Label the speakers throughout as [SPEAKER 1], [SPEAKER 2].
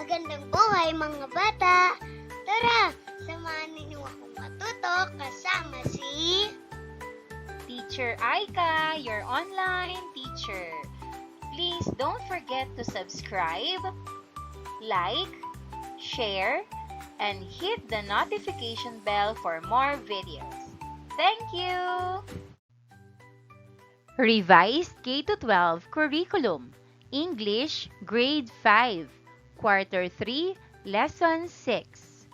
[SPEAKER 1] Magandang buhay mga bata! Tara, samahan ninyo akong matuto kasama si
[SPEAKER 2] Teacher Aika, your online teacher. Please don't forget to subscribe, like, share, and hit the notification bell for more videos. Thank you! Revised K-12 Curriculum, English, Grade 5, Quarter 3, Lesson 6.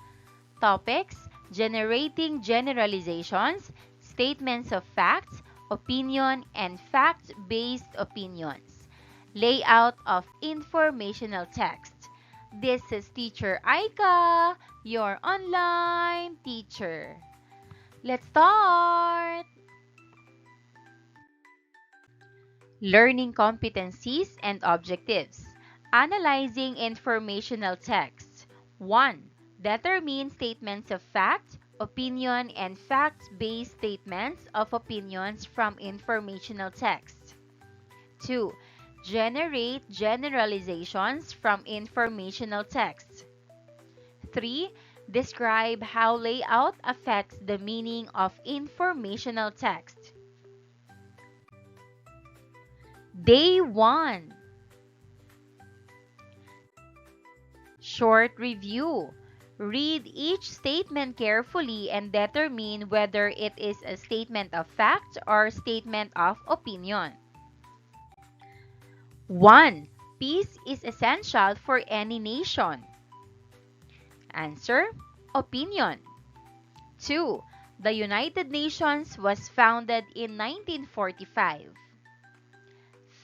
[SPEAKER 2] Topics: generating generalizations, statements of facts, opinion, and fact-based opinions. Layout of informational text. This is Teacher Aika, your online teacher. Let's start! Learning competencies and objectives. Analyzing informational text. 1. Determine statements of fact, opinion, and fact-based statements of opinions from informational text. 2. Generate generalizations from informational text. 3. Describe how layout affects the meaning of informational text. Day 1. Short review. Read each statement carefully and determine whether it is a statement of fact or statement of opinion. 1. Peace is essential for any nation. Answer: opinion. 2. The United Nations was founded in 1945.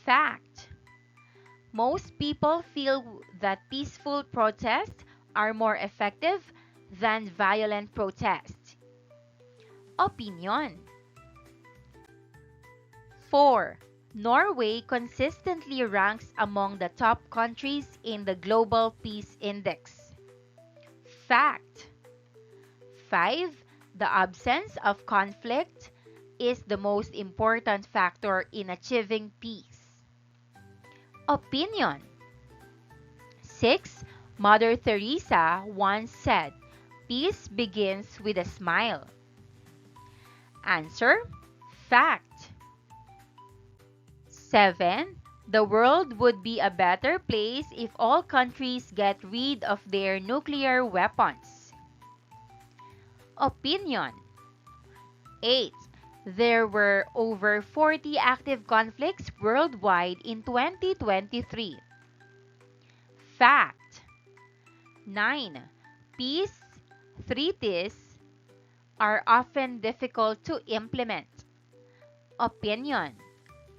[SPEAKER 2] Fact: most people feel that peaceful protests are more effective than violent protests. Opinion. 4. Norway consistently ranks among the top countries in the Global Peace Index. Fact. 5. The absence of conflict is the most important factor in achieving peace. Opinion. 6. Mother Teresa once said, "Peace begins with a smile." Answer: fact. 7. The world would be a better place if all countries get rid of their nuclear weapons. Opinion. 8. There were over 40 active conflicts worldwide in 2023. Fact. 9. Peace treaties are often difficult to implement. Opinion.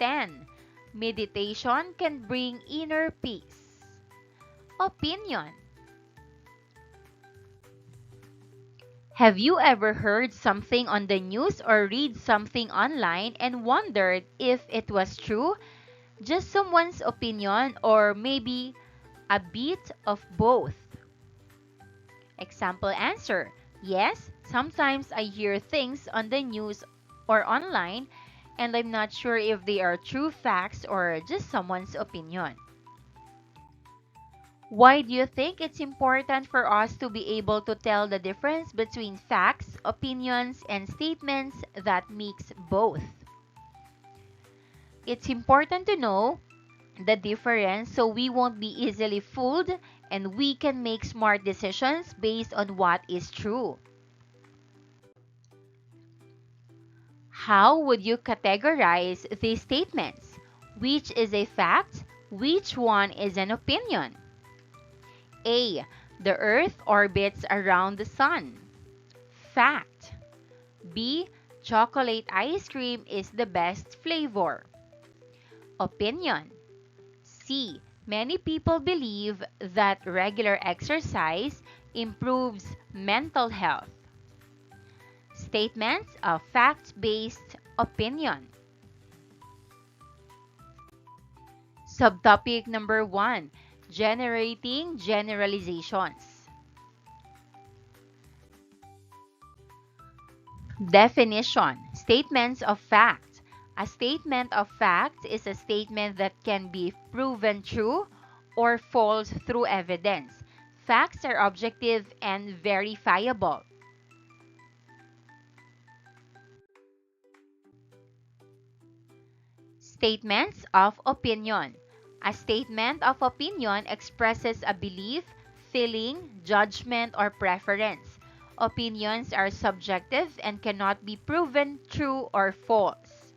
[SPEAKER 2] 10. Meditation can bring inner peace. Opinion. Have you ever heard something on the news or read something online and wondered if it was true, just someone's opinion, or maybe a bit of both? Example answer: yes, sometimes I hear things on the news or online and I'm not sure if they are true facts or just someone's opinion. Why do you think it's important for us to be able to tell the difference between facts, opinions, and statements that mix both? It's important to know the difference so we won't be easily fooled and we can make smart decisions based on what is true. How would you categorize these statements? Which is a fact? Which one is an opinion? A. The Earth orbits around the Sun. Fact. B. Chocolate ice cream is the best flavor. Opinion. C. Many people believe that regular exercise improves mental health. Statements of fact-based opinion. Subtopic number 1. Generating generalizations. Definition: statements of fact. A statement of fact is a statement that can be proven true or false through evidence, Facts are objective and verifiable. Statements of opinion. A statement of opinion expresses a belief, feeling, judgment, or preference. Opinions are subjective and cannot be proven true or false.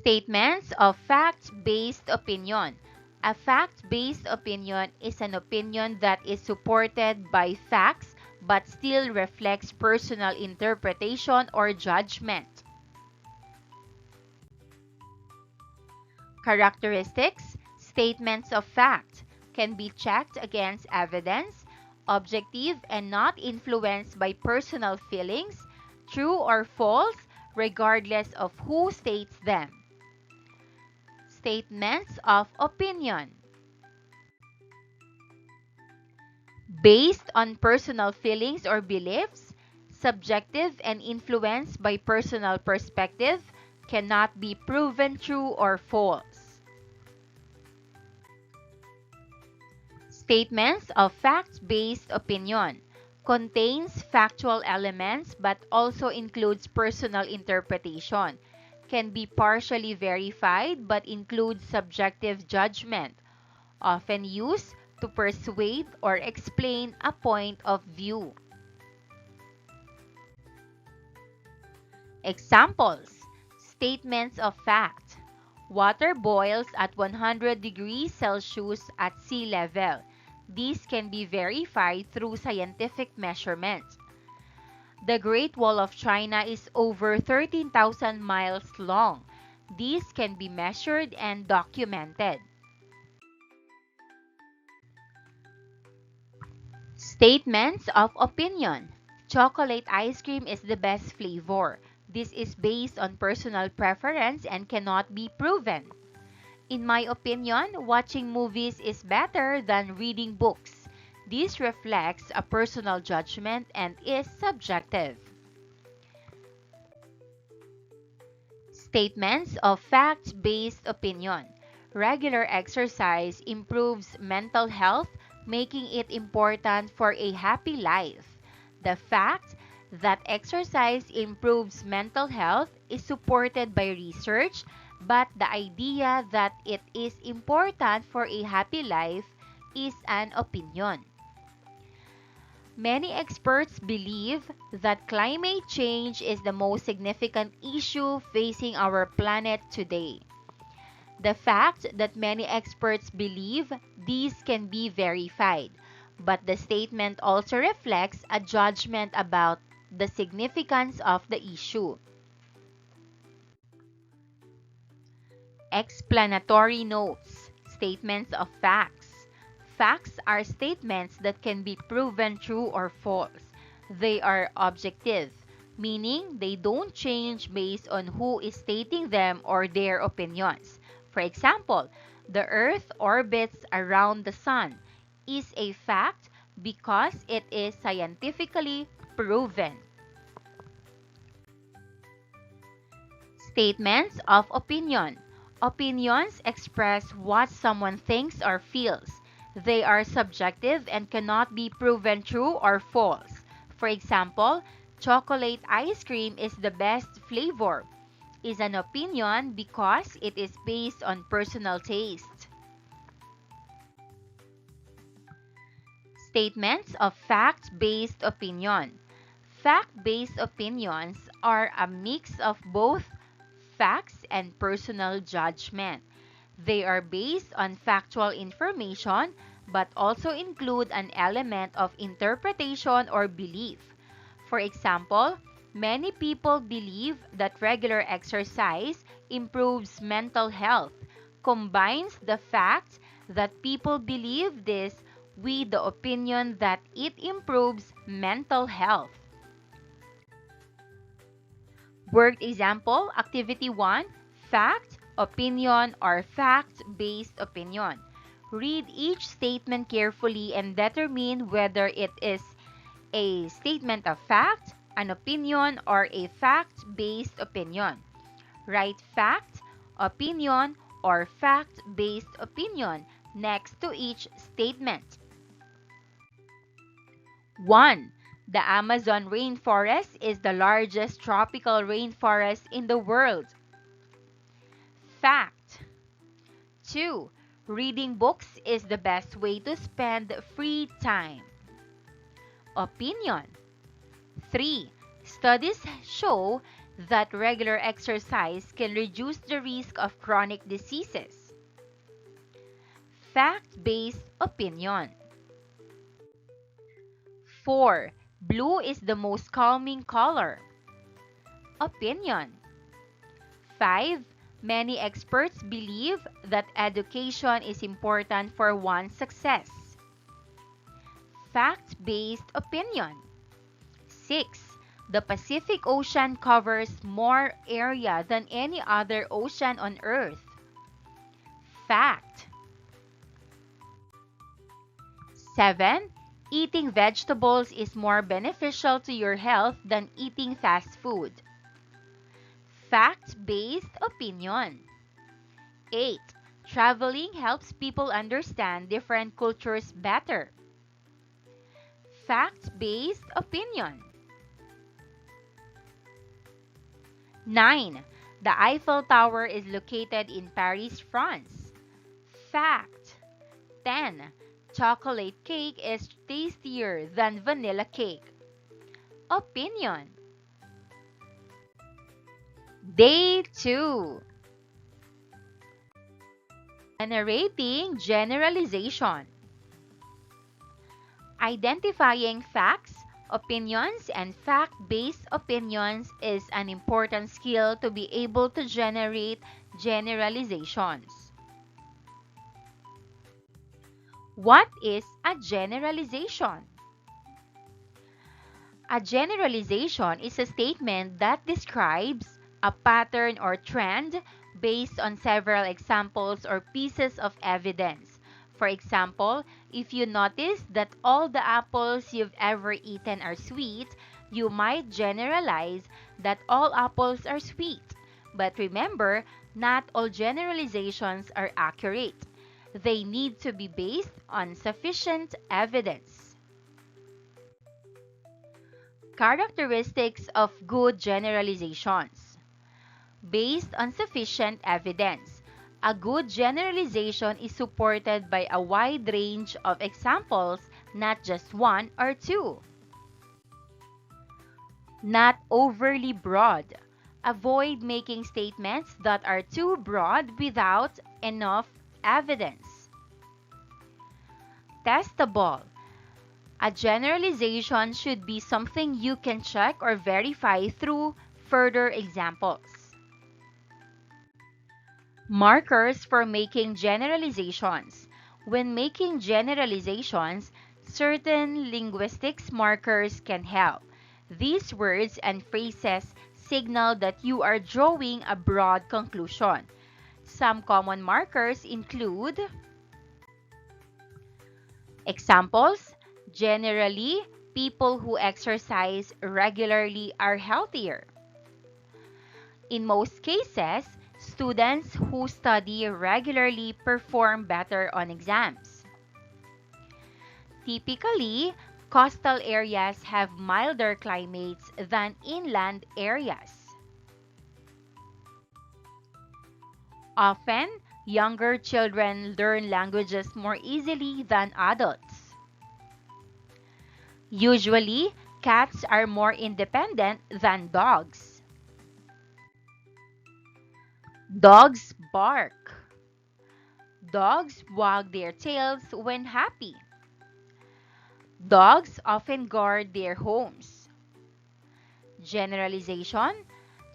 [SPEAKER 2] Statements of fact-based opinion. A fact-based opinion is an opinion that is supported by facts but still reflects personal interpretation or judgment. Characteristics. Statements of fact can be checked against evidence, objective and not influenced by personal feelings, true or false, regardless of who states them. Statements of opinion. Based on personal feelings or beliefs, subjective and influenced by personal perspective, cannot be proven true or false. Statements of fact-based opinion contains factual elements but also includes personal interpretation, can be partially verified but includes subjective judgment, often used to persuade or explain a point of view. Examples. Statements of fact. Water boils at 100 degrees Celsius at sea level. These can be verified through scientific measurement. The Great Wall of China is over 13,000 miles long. These can be measured and documented. Statements of opinion. Chocolate ice cream is the best flavor. This is based on personal preference and cannot be proven. In my opinion, watching movies is better than reading books. This reflects a personal judgment and is subjective. Statements of fact-based opinion. Regular exercise improves mental health, making it important for a happy life. The fact that exercise improves mental health is supported by research, but the idea that it is important for a happy life is an opinion. Many experts believe that climate change is the most significant issue facing our planet today. The fact that many experts believe these can be verified, but the statement also reflects a judgment about the significance of the issue. Explanatory notes. Statements of facts. Facts are statements that can be proven true or false. They are objective, meaning they don't change based on who is stating them or their opinions. For example, the Earth orbits around the Sun is a fact because it is scientifically proven. Statements of opinion. Opinions express what someone thinks or feels. They are subjective and cannot be proven true or false. For example, chocolate ice cream is the best flavor is an opinion because it is based on personal taste. Statements of fact-based opinion. Fact-based opinions are a mix of both facts and personal judgment. They are based on factual information but also include an element of interpretation or belief. For example, many people believe that regular exercise improves mental health, combines the fact that people believe this with the opinion that it improves mental health. Word example, Activity 1, fact, opinion, or fact-based opinion. Read each statement carefully and determine whether it is a statement of fact, an opinion, or a fact-based opinion. Write fact, opinion, or fact-based opinion next to each statement. 1. The Amazon rainforest is the largest tropical rainforest in the world. Fact. 2. Reading books is the best way to spend free time. Opinion. 3. Studies show that regular exercise can reduce the risk of chronic diseases. Fact-based opinion. 4. Blue is the most calming color. Opinion. 5. Many experts believe that education is important for one's success. Fact-based opinion. 6. The Pacific Ocean covers more area than any other ocean on Earth. Fact. 7. Eating vegetables is more beneficial to your health than eating fast food. Fact-based opinion. 8. Traveling helps people understand different cultures better. Fact-based opinion. 9. The Eiffel Tower is located in Paris, France. Fact. 10. Chocolate cake is tastier than vanilla cake. Opinion. Day 2. Generating generalization. Identifying facts, opinions, and fact-based opinions is an important skill to be able to generate generalizations. What is a generalization? A generalization is a statement that describes a pattern or trend based on several examples or pieces of evidence. For example, if you notice that all the apples you've ever eaten are sweet, you might generalize that all apples are sweet. But remember, not all generalizations are accurate. They need to be based on sufficient evidence. Characteristics of good generalizations. Based on sufficient evidence, a good generalization is supported by a wide range of examples, not just one or two. Not overly broad. Avoid making statements that are too broad without enough evidence. Testable. A generalization should be something you can check or verify through further examples. Markers for making generalizations. When making generalizations, certain linguistics markers can help. These words and phrases signal that you are drawing a broad conclusion. Some common markers include examples. Generally, people who exercise regularly are healthier. In most cases, students who study regularly perform better on exams. Typically, coastal areas have milder climates than inland areas. Often, younger children learn languages more easily than adults. Usually, cats are more independent than dogs. Dogs bark. Dogs wag their tails when happy. Dogs often guard their homes. Generalization.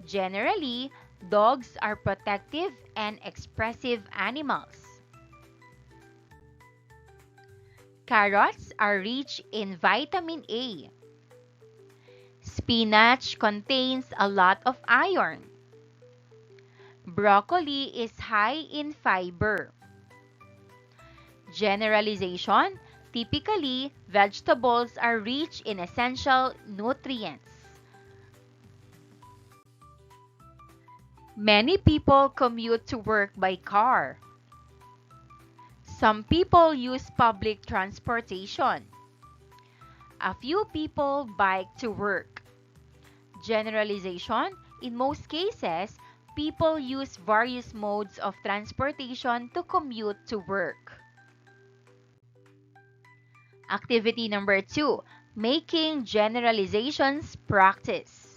[SPEAKER 2] Generally, dogs are protective and expressive animals. Carrots are rich in vitamin A. Spinach contains a lot of iron. Broccoli is high in fiber. Generalization. Typically, vegetables are rich in essential nutrients. Many people commute to work by car. Some people use public transportation. A few people bike to work. Generalization: in most cases, people use various modes of transportation to commute to work. Activity number 2, making generalizations practice.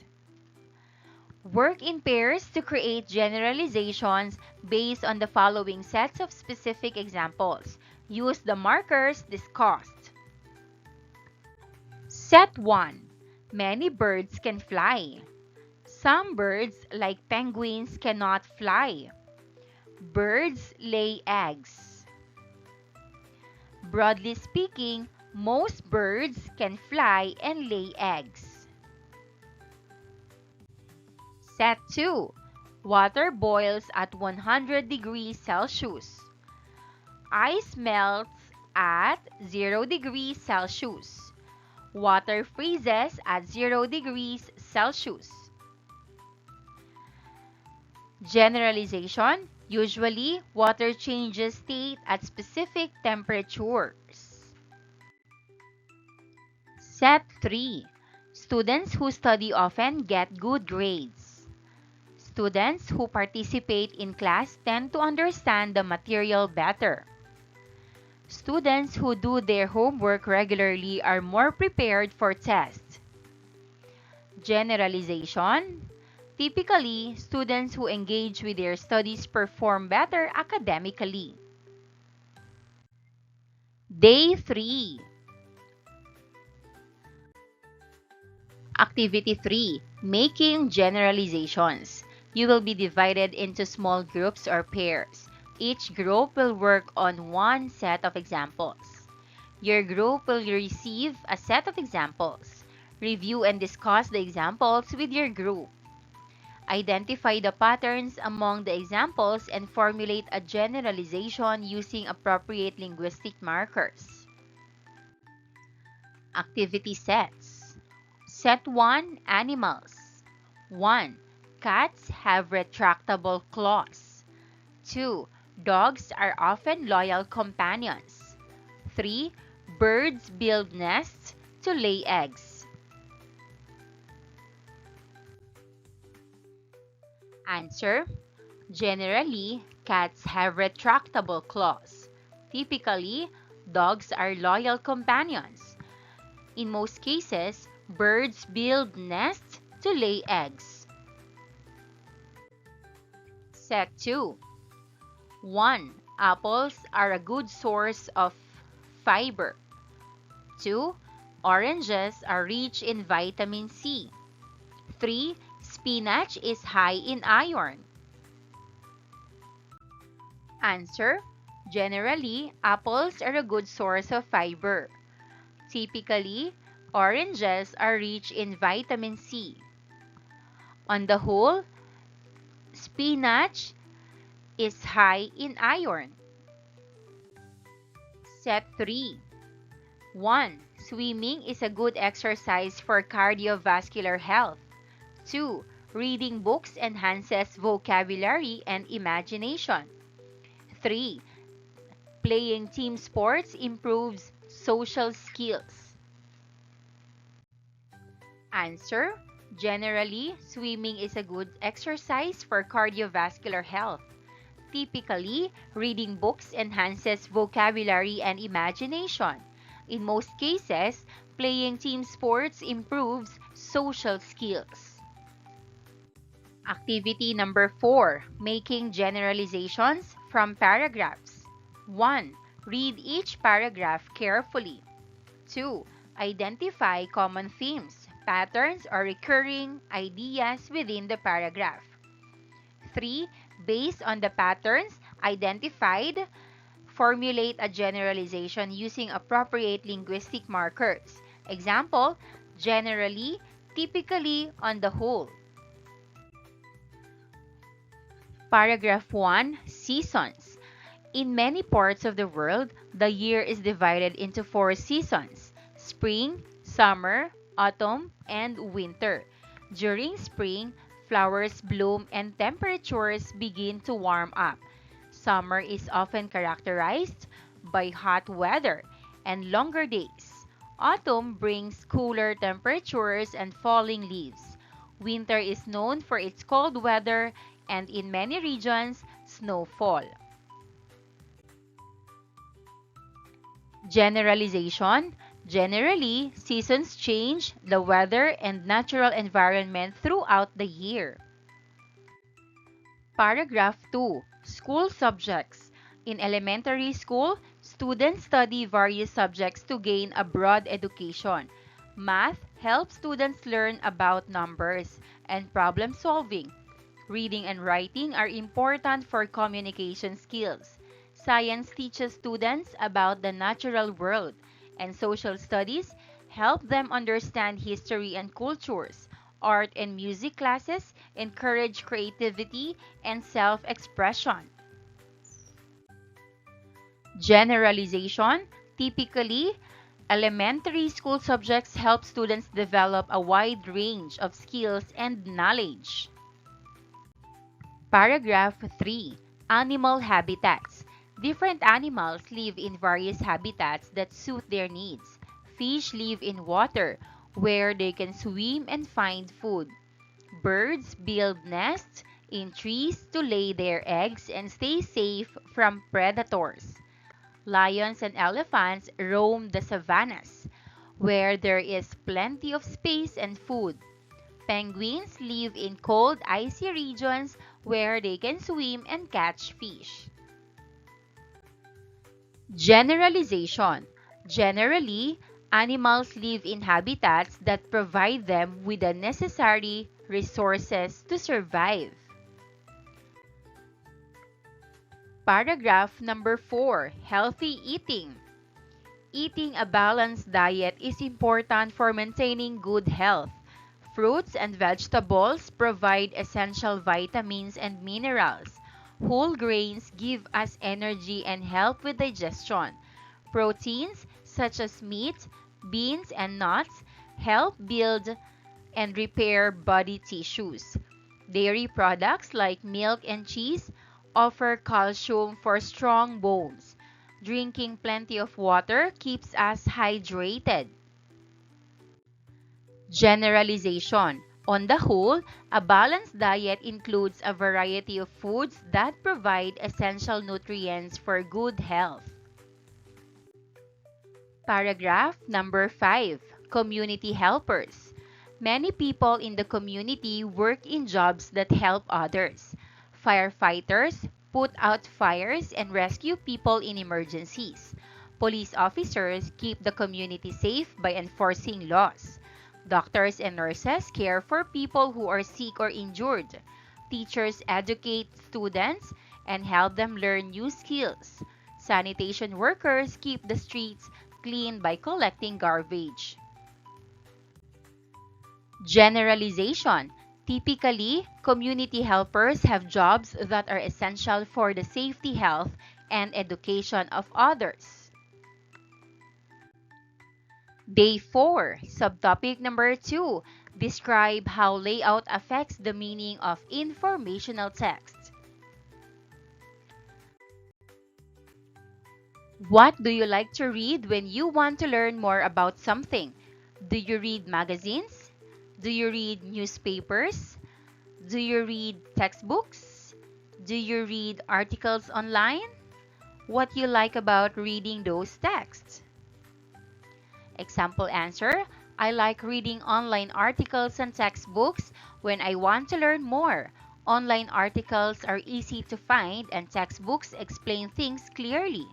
[SPEAKER 2] Work in pairs to create generalizations based on the following sets of specific examples. Use the markers discussed. Set 1. Many birds can fly. Some birds, like penguins, cannot fly. Birds lay eggs. Broadly speaking, most birds can fly and lay eggs. Set 2. Water boils at 100 degrees Celsius. Ice melts at 0 degrees Celsius. Water freezes at 0 degrees Celsius. Generalization: usually, water changes state at specific temperatures. Set 3. Students who study often get good grades. Students who participate in class tend to understand the material better. Students who do their homework regularly are more prepared for tests. Generalization: typically, students who engage with their studies perform better academically. Day 3. Activity 3, making generalizations. You will be divided into small groups or pairs. Each group will work on one set of examples. Your group will receive a set of examples. Review and discuss the examples with your group. Identify the patterns among the examples and formulate a generalization using appropriate linguistic markers. Activity sets. Set 1, animals. 1. Cats have retractable claws. 2. Dogs are often loyal companions. 3. Birds build nests to lay eggs. Answer: generally, cats have retractable claws. Typically, dogs are loyal companions. In most cases, birds build nests to lay eggs. Set 2. 1. Apples are a good source of fiber. 2. Oranges are rich in vitamin C. 3. Spinach is high in iron. Answer: generally, apples are a good source of fiber. Typically, oranges are rich in vitamin C. On the whole, spinach is high in iron. Set 3. 1. Swimming is a good exercise for cardiovascular health. 2. Reading books enhances vocabulary and imagination. 3. Playing team sports improves social skills. Answer: generally, swimming is a good exercise for cardiovascular health. Typically, reading books enhances vocabulary and imagination. In most cases, playing team sports improves social skills. Activity number 4, making generalizations from paragraphs. 1. Read each paragraph carefully. 2. Identify common themes, patterns, or recurring ideas within the paragraph. 3. Based on the patterns identified, formulate a generalization using appropriate linguistic markers. Example: generally, typically, on the whole. Paragraph 1, seasons. In many parts of the world, the year is divided into 4 seasons: spring, summer, autumn, and winter. During spring, flowers bloom, and temperatures begin to warm up. Summer is often characterized by hot weather and longer days. Autumn brings cooler temperatures and falling leaves. Winter is known for its cold weather and in many regions, snowfall. Generalization. Generally, seasons change the weather and natural environment throughout the year. Paragraph 2. School subjects. In elementary school, students study various subjects to gain a broad education. Math helps students learn about numbers and problem solving. Reading and writing are important for communication skills. Science teaches students about the natural world, and social studies help them understand history and cultures. Art and music classes encourage creativity and self expression. Generalization. Typically, elementary school subjects help students develop a wide range of skills and knowledge. Paragraph 3. Animal habitats. Different animals live in various habitats that suit their needs. Fish live in water, where they can swim and find food. Birds build nests in trees to lay their eggs and stay safe from predators. Lions and elephants roam the savannas, where there is plenty of space and food. Penguins live in cold, icy regions where they can swim and catch fish. Generalization. Generally, animals live in habitats that provide them with the necessary resources to survive. Paragraph number 4. Healthy eating. Eating a balanced diet is important for maintaining good health. Fruits and vegetables provide essential vitamins and minerals. Whole grains give us energy and help with digestion. Proteins, such as meat, beans, and nuts, help build and repair body tissues. Dairy products like milk and cheese offer calcium for strong bones. Drinking plenty of water keeps us hydrated. Generalization. On the whole, a balanced diet includes a variety of foods that provide essential nutrients for good health. Paragraph number 5. Community helpers. Many people in the community work in jobs that help others. Firefighters put out fires and rescue people in emergencies. Police officers keep the community safe by enforcing laws. Doctors and nurses care for people who are sick or injured. Teachers educate students and help them learn new skills. Sanitation workers keep the streets clean by collecting garbage. Generalization. Typically, community helpers have jobs that are essential for the safety, health, and education of others. Day 4, subtopic number 2. Describe how layout affects the meaning of informational text. What do you like to read when you want to learn more about something? Do you read magazines? Do you read newspapers? Do you read textbooks? Do you read articles online? What you like about reading those texts? Example answer: I like reading online articles and textbooks when I want to learn more. Online articles are easy to find and textbooks explain things clearly.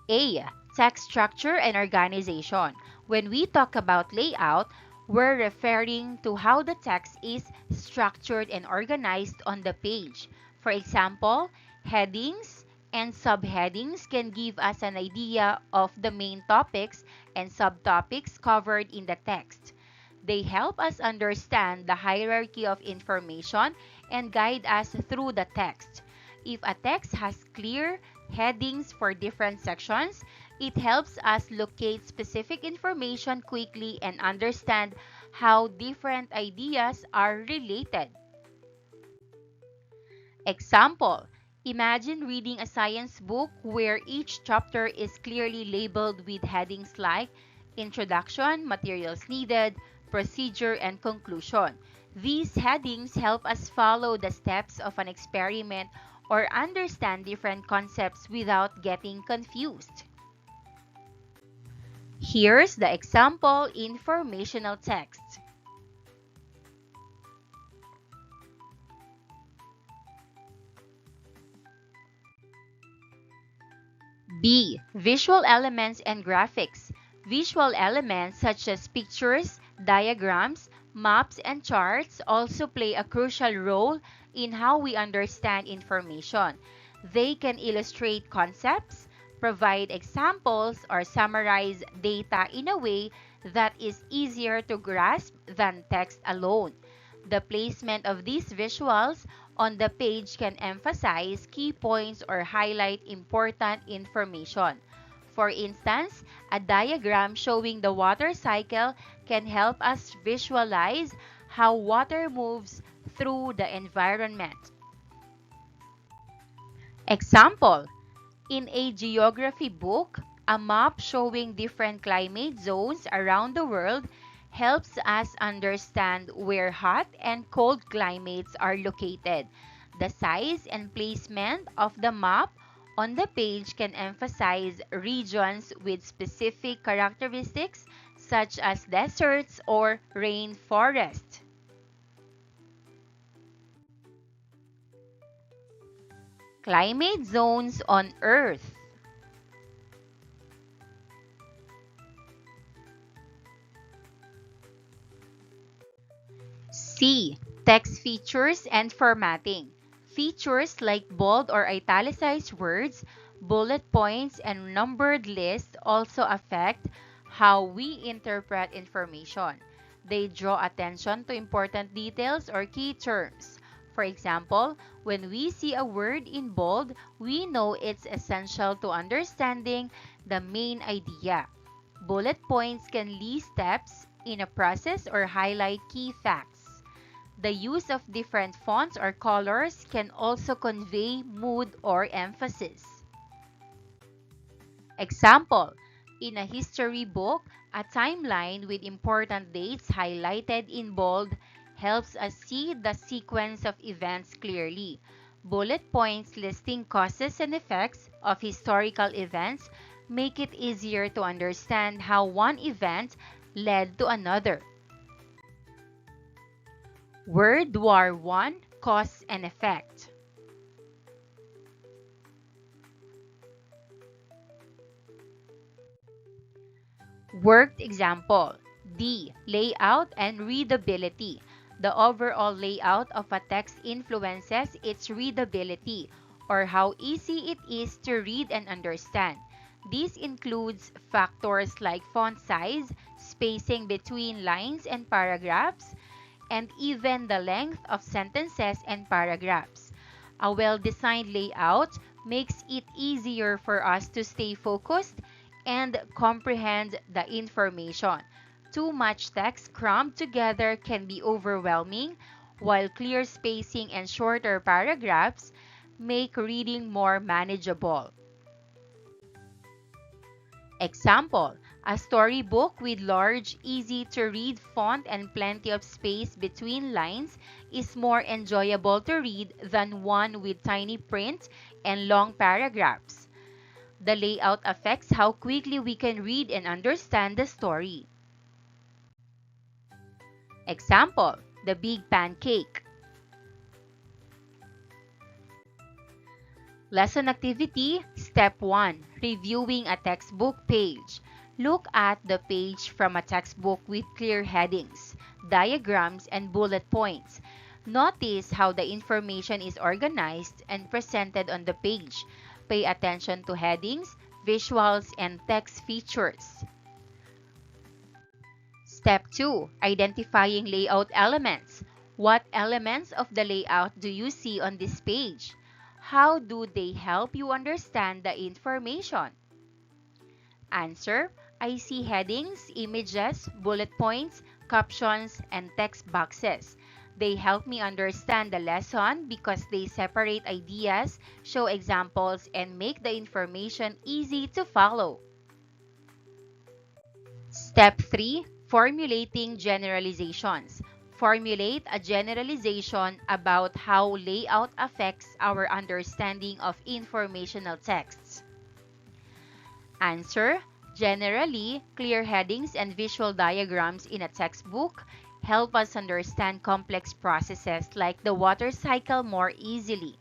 [SPEAKER 2] A. Text structure and organization. When we talk about layout, we're referring to how the text is structured and organized on the page. For example, headings and subheadings can give us an idea of the main topics and subtopics covered in the text. They help us understand the hierarchy of information and guide us through the text. If a text has clear headings for different sections, it helps us locate specific information quickly and understand how different ideas are related. Example, imagine reading a science book where each chapter is clearly labeled with headings like Introduction, Materials Needed, Procedure, and Conclusion. These headings help us follow the steps of an experiment or understand different concepts without getting confused. Here's the example informational text. B. Visual elements and graphics. Visual elements such as pictures, diagrams, maps, and charts also play a crucial role in how we understand information. They can illustrate concepts, provide examples, or summarize data in a way that is easier to grasp than text alone. The placement of these visuals on the page can emphasize key points or highlight important information. For instance, a diagram showing the water cycle can help us visualize how water moves through the environment. Example, in a geography book, a map showing different climate zones around the world helps us understand where hot and cold climates are located. The size and placement of the map on the page can emphasize regions with specific characteristics such as deserts or rainforests. Climate zones on Earth. C. Text features and formatting. Features like bold or italicized words, bullet points, and numbered lists also affect how we interpret information. They draw attention to important details or key terms. For example, when we see a word in bold, we know it's essential to understanding the main idea. Bullet points can list steps in a process or highlight key facts. The use of different fonts or colors can also convey mood or emphasis. Example, in a history book, a timeline with important dates highlighted in bold helps us see the sequence of events clearly. Bullet points listing causes and effects of historical events make it easier to understand how one event led to another. World War I, Cause and Effect. Worked example. D. Layout and readability. The overall layout of a text influences its readability, or how easy it is to read and understand. This includes factors like font size, spacing between lines and paragraphs, and even the length of sentences and paragraphs. A well-designed layout makes it easier for us to stay focused and comprehend the information. Too much text crammed together can be overwhelming, while clear spacing and shorter paragraphs make reading more manageable. Example, a storybook with large, easy-to-read font and plenty of space between lines is more enjoyable to read than one with tiny print and long paragraphs. The layout affects how quickly we can read and understand the story. Example, The Big Pancake. Lesson activity, Step 1. Reviewing a textbook page. Look at the page from a textbook with clear headings, diagrams, and bullet points. Notice how the information is organized and presented on the page. Pay attention to headings, visuals, and text features. Step 2. Identifying layout elements. What elements of the layout do you see on this page? How do they help you understand the information? Answer, I see headings, images, bullet points, captions, and text boxes. They help me understand the lesson because they separate ideas, show examples, and make the information easy to follow. Step 3. Formulating generalizations. Formulate a generalization about how layout affects our understanding of informational texts. Answer. Generally, clear headings and visual diagrams in a textbook help us understand complex processes like the water cycle more easily.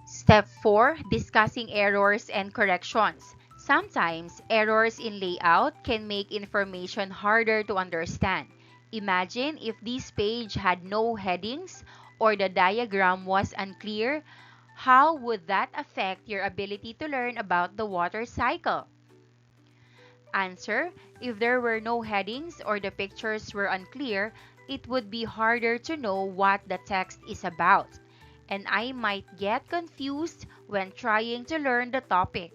[SPEAKER 2] Step 4. Discussing errors and corrections. Sometimes, errors in layout can make information harder to understand. Imagine if this page had no headings or the diagram was unclear. How would that affect your ability to learn about the water cycle? Answer. If there were no headings or the pictures were unclear, it would be harder to know what the text is about, and I might get confused when trying to learn the topic.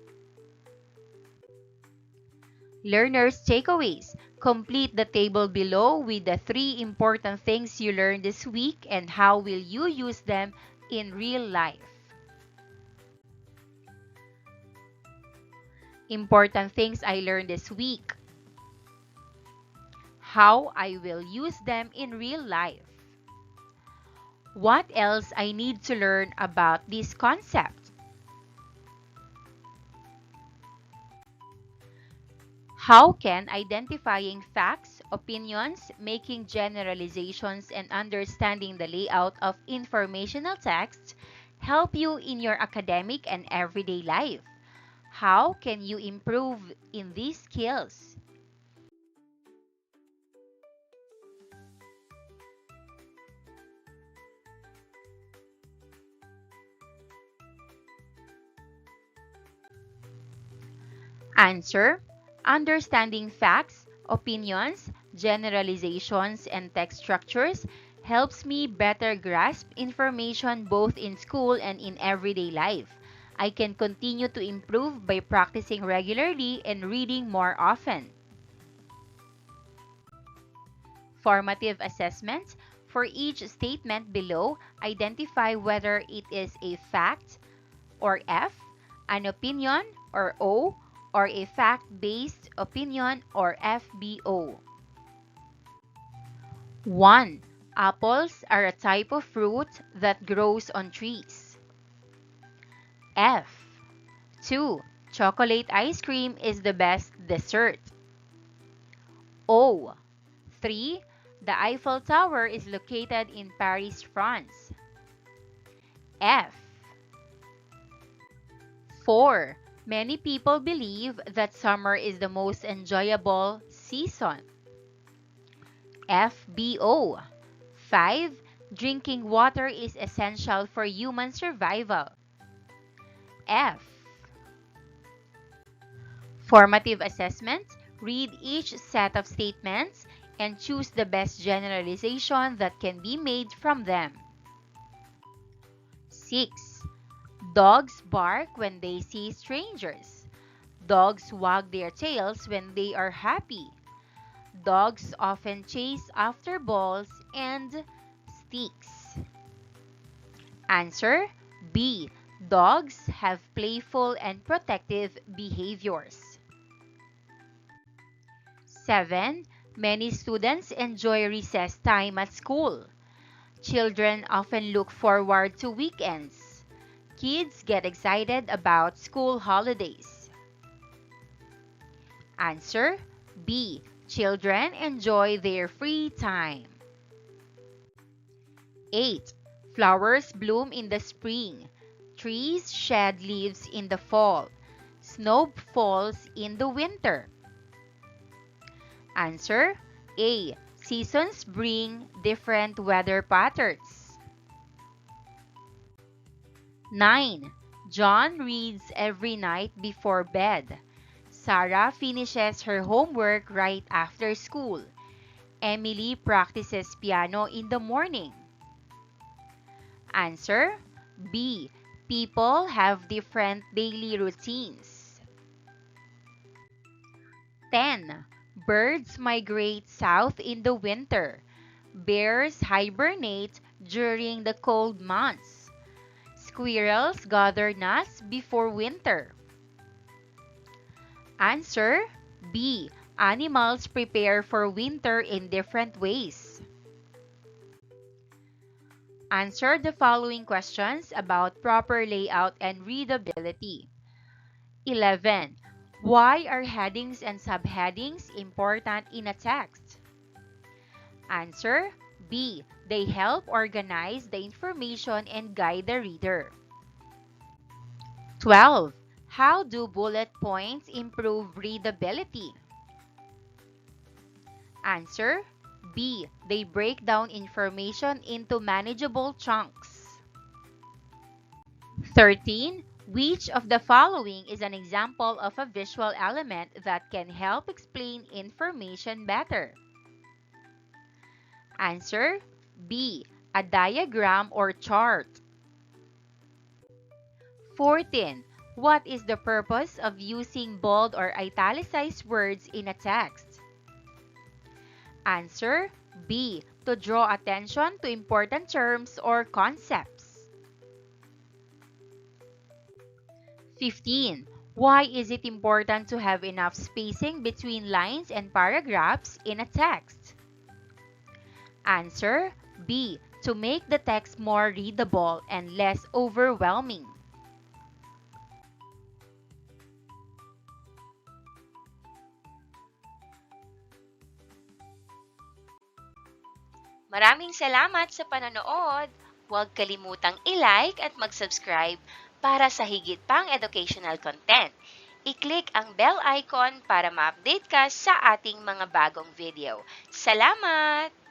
[SPEAKER 2] Learners' takeaways. Complete the table below with the 3 important things you learned this week and how will you use them in real life. Important things I learned this week. How I will use them in real life. What else I need to learn about this concept? How can identifying facts, opinions, making generalizations, and understanding the layout of informational texts help you in your academic and everyday life? How can you improve in these skills? Answer. Understanding facts, opinions, generalizations, and text structures helps me better grasp information both in school and in everyday life. I can continue to improve by practicing regularly and reading more often. Formative assessment. For each statement below, identify whether it is a fact or F, an opinion or O, or a fact-based opinion or FBO. 1. Apples are a type of fruit that grows on trees. F. 2. Chocolate ice cream is the best dessert. O. 3. The Eiffel Tower is located in Paris, France. F. 4. Many people believe that summer is the most enjoyable season. FBO. 5. Drinking water is essential for human survival. F. Formative assessment. Read each set of statements and choose the best generalization that can be made from them. 6. Dogs bark when they see strangers. Dogs wag their tails when they are happy. Dogs often chase after balls and sticks. Answer. B. Dogs have playful and protective behaviors. 7. Many students enjoy recess time at school. Children often look forward to weekends. Kids get excited about school holidays. Answer. B. Children enjoy their free time. 8. Flowers bloom in the spring. Trees shed leaves in the fall. Snow falls in the winter. Answer. A. Seasons bring different weather patterns. 9. John reads every night before bed. Sarah finishes her homework right after school. Emily practices piano in the morning. Answer. B. People have different daily routines. 10. Birds migrate south in the winter. Bears hibernate during the cold months. Squirrels gather nuts before winter. Answer B. Animals prepare for winter in different ways. Answer the following questions about proper layout and readability. 11. Why are headings and subheadings important in a text? Answer B. They help organize the information and guide the reader. 12. How do bullet points improve readability? Answer B. They break down information into manageable chunks. 13. Which of the following is an example of a visual element that can help explain information better? Answer B. A diagram or chart. 14. What is the purpose of using bold or italicized words in a text? Answer B. To draw attention to important terms or concepts. 15. Why is it important to have enough spacing between lines and paragraphs in a text? Answer B. To make the text more readable and less overwhelming. Maraming salamat sa panonood! Huwag kalimutang i-like at mag-subscribe para sa higit pang educational content. I-click ang bell icon para ma-update ka sa ating mga bagong video. Salamat!